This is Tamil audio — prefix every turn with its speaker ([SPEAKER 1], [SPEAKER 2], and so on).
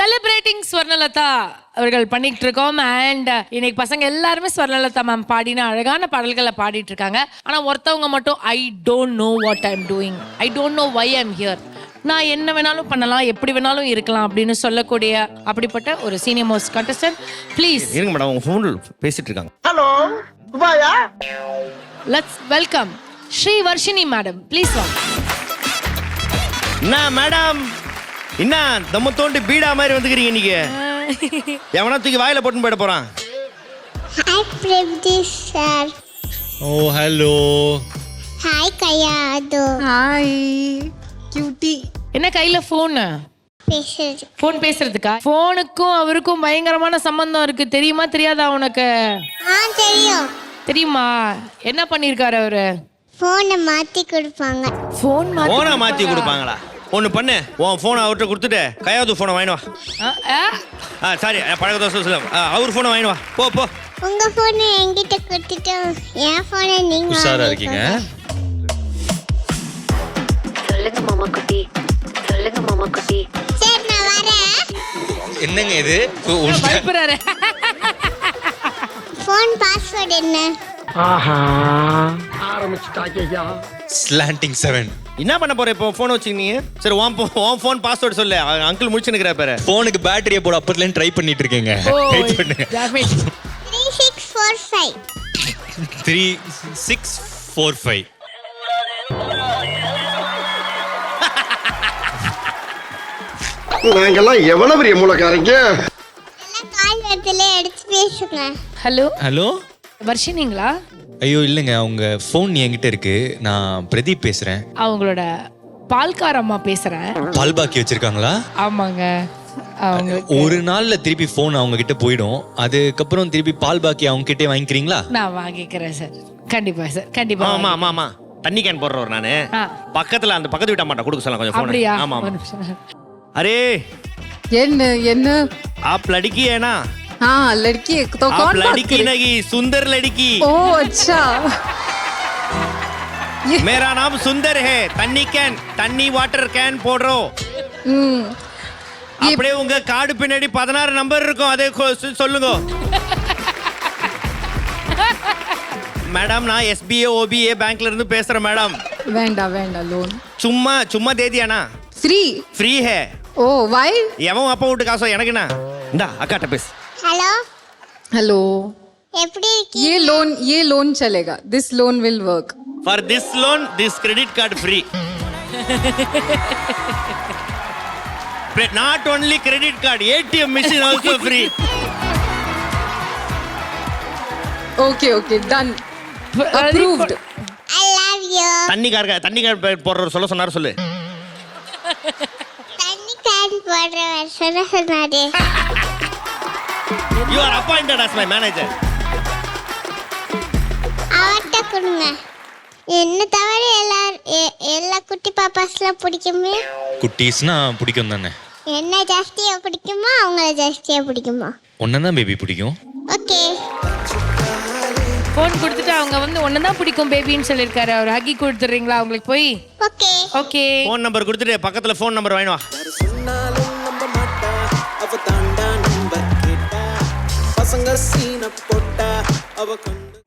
[SPEAKER 1] செலிப்ரேட்டிங் ஸ்வர்ணலதா அவர்கள் பண்ணிட்டு இருக்கோம். அண்ட் இன்னைக்கு பசங்க எல்லாருமே ஸ்வர்ணலதா மேம் பாடின அழகான பாடல்களை பாடிட்டு இருக்காங்க. ஆனா ஒருத்தவங்க மட்டும் I don't know what I am doing, I don't know why I am here, நான் என்ன வேணாலும் பண்ணலாம், எப்படி வேணாலும் இருக்கலாம் அப்படின்னு சொல்லக்கூடிய அப்படிப்பட்ட ஒரு சீனியர் மோஸ்ட் கண்டஸ்டன்ட். ப்ளீஸ்
[SPEAKER 2] இருங்க மேடம், உங்க ஃபோன்ல பேசிட்டு இருக்காங்க.
[SPEAKER 3] ஹலோ துபாயா?
[SPEAKER 1] Let's welcome Shri Varshini madam. Please வாங்க.
[SPEAKER 2] என்ன மேடம், என்ன தம்ம தோண்டி பீடா மாதிரி வந்துக்கிறீங்க நீங்க? எவனா தூக்கி வாயில போட்டு போயிட போறான்.
[SPEAKER 4] Hi Prabdeep sir.
[SPEAKER 5] Oh hello.
[SPEAKER 4] Hi Kayado.
[SPEAKER 6] Hi cutie.
[SPEAKER 1] என்ன கையில போன்?
[SPEAKER 4] பேசுறது.
[SPEAKER 1] போன் பேசுறதுக்கா? போனுக்கும் அவருக்கும் பயங்கரமான சம்பந்தம் இருக்கு, தெரியுமா தெரியாதா உனக்கு?
[SPEAKER 4] தெரியும்.
[SPEAKER 1] தெரியுமா? என்ன பண்ணிருக்காரு அவரு?
[SPEAKER 4] போனை மாத்தி கொடுப்பாங்க.
[SPEAKER 2] போனை மாத்தி கொடுப்பாங்களா? ஒண்ணு பண்ணு, உன் போனை அவர்கிட்ட கொடுத்துட்டு கையாவது போனை வாங்கினு வா. சாரி, பழக்க சொல்ல அவர் போனை வாங்கினு வா. போ போ.
[SPEAKER 4] உங்க போனை என்கிட்ட கொடுத்துட்டு என் போனை நீங்க
[SPEAKER 5] உஷாரா இருக்கீங்க.
[SPEAKER 7] சொல்லுங்க மாமா குட்டி, சொல்லுங்க மாமா குட்டி.
[SPEAKER 4] சரி நான் வரேன்.
[SPEAKER 5] என்னங்க இது?
[SPEAKER 1] பயப்படுறாரு.
[SPEAKER 4] போன் பாஸ்வேர்ட் என்ன?
[SPEAKER 3] ஆஹா ஆரம்பிச்சுட்டாங்கய்யா.
[SPEAKER 5] ஸ்லாண்டிங் 7.
[SPEAKER 2] என்ன பண்ண போற இப்போ போன் வச்சுக்கினீங்க? சரி உன் போன் பாஸ்வேர்ட் சொல்லு. அங்கிள் முடிச்சு நிக்கிற பேரு.
[SPEAKER 5] போனுக்கு பேட்டரியை போட அப்பத்துல ட்ரை பண்ணிட்டு இருக்கேங்க. வெயிட் பண்ணுங்க.
[SPEAKER 4] 3645.
[SPEAKER 5] 3645.
[SPEAKER 3] நாங்கெல்லாம் எவ்வளவு பெரிய மூலக்காரங்க.
[SPEAKER 4] எல்லாம் கால் வரதுல எடுத்து பேசுங்க.
[SPEAKER 1] ஹலோ
[SPEAKER 5] ஹலோ
[SPEAKER 1] வர்ஷினிங்களா?
[SPEAKER 5] ஐயோ இல்லைங்க, அவங்க ஃபோன் என்கிட்ட இருக்கு. நான் பிரதீப் பேசுறேன்.
[SPEAKER 1] அவங்களோட பால்காரம்மா பேசுறேன்.
[SPEAKER 5] பால் பாக்கி வச்சிருக்காங்களா?
[SPEAKER 1] ஆமாங்க. அவங்க
[SPEAKER 5] ஒரு நாள்ல திருப்பி ஃபோன் அவங்க கிட்ட போயிடும். அதுக்கப்புறம் திருப்பி பால் பாக்கி அவங்க கிட்டே வாங்கிக்கிறீங்களா?
[SPEAKER 1] நான் வாங்கிக்கிறேன் சார். கண்டிப்பா சார், கண்டிப்பா.
[SPEAKER 2] ஆமா ஆமா ஆமா, தண்ணி கேன் போடுறவர் நானு. பக்கத்துல அந்த பக்கத்து வீட்டா மாட்டா கொடுக்க சொல்லலாம் கொஞ்சம் போன்.
[SPEAKER 1] அப்படியா?
[SPEAKER 2] ஆமா ஆமா. அரே
[SPEAKER 6] என்ன
[SPEAKER 2] आप लड़की है ना?
[SPEAKER 6] हाँ लड़की है तो
[SPEAKER 2] आप
[SPEAKER 6] कौन बात
[SPEAKER 2] लड़की
[SPEAKER 6] करे?
[SPEAKER 2] नहीं, सुंदर लड़की.
[SPEAKER 6] ओह अच्छा.
[SPEAKER 2] मेरा नाम सुंदर है. தண்ணி கேன், தண்ணி வாட்டர் கேன் போடுறோம். அப்படியே உங்க கார்டு பின்னாடி 16 நம்பர் இருக்கும், அதே சொல்லுங்க. மேடம் நான் SBA OBA பேங்க்ல இருந்து பேசுறேன் மேடம்.
[SPEAKER 6] வேண்டாம் வேண்டாம் லோன்.
[SPEAKER 2] சும்மா சும்மா दे दिया ना? फ्री है.
[SPEAKER 6] ओ why?
[SPEAKER 2] எவன் அப்பா வீட்டு காசோ எனக்கு என்ன? இந்தா அக்காட்ட பேசு.
[SPEAKER 4] Hello
[SPEAKER 6] hello.
[SPEAKER 4] எப்படி இருக்கீங்க?
[SPEAKER 6] ये लोन चलेगा. This loan will work.
[SPEAKER 2] For this loan, this credit card free. Not only credit card, ATM machine also free.
[SPEAKER 6] Okay okay done. Approved.
[SPEAKER 4] I love you.
[SPEAKER 2] தண்ணி போடுற சொல்ல சொன்னாரு சொல்லு.
[SPEAKER 4] தண்ணி கேன் போடுறவர் சொன்னாரு.
[SPEAKER 2] You are appointed as my manager.
[SPEAKER 4] அவட்ட கொடுங்க. என்ன தவிர எல்லா குட்டி பாப்பாஸ்லாம் பிடிக்குமே.
[SPEAKER 5] குட்டீஸ்னா பிடிக்கும் தானே?
[SPEAKER 4] என்ன ஜாஸ்தியா பிடிக்குமா அவங்கள ஜாஸ்தியா பிடிக்குமா?
[SPEAKER 5] ஒன்னதான் பேபி பிடிக்கும்.
[SPEAKER 4] ஓகே.
[SPEAKER 1] போன் கொடுத்துட்டு அவங்க வந்து ஒன்னதான் பிடிக்கும் பேபின்னு சொல்லிருக்காரு. அவர் ஹக்கி கொடுத்துறீங்களா அவங்களுக்கு போய்?
[SPEAKER 4] Okay
[SPEAKER 1] okay.
[SPEAKER 2] போன் நம்பர் கொடுத்துட்டு பக்கத்துல போன் நம்பர் வாங்கிட்டு வா.
[SPEAKER 8] நம்ப மாட்டா அவ தாண்டா நம்பர் கேட்டா பசங்க சீன போட்டா அவ கண்டு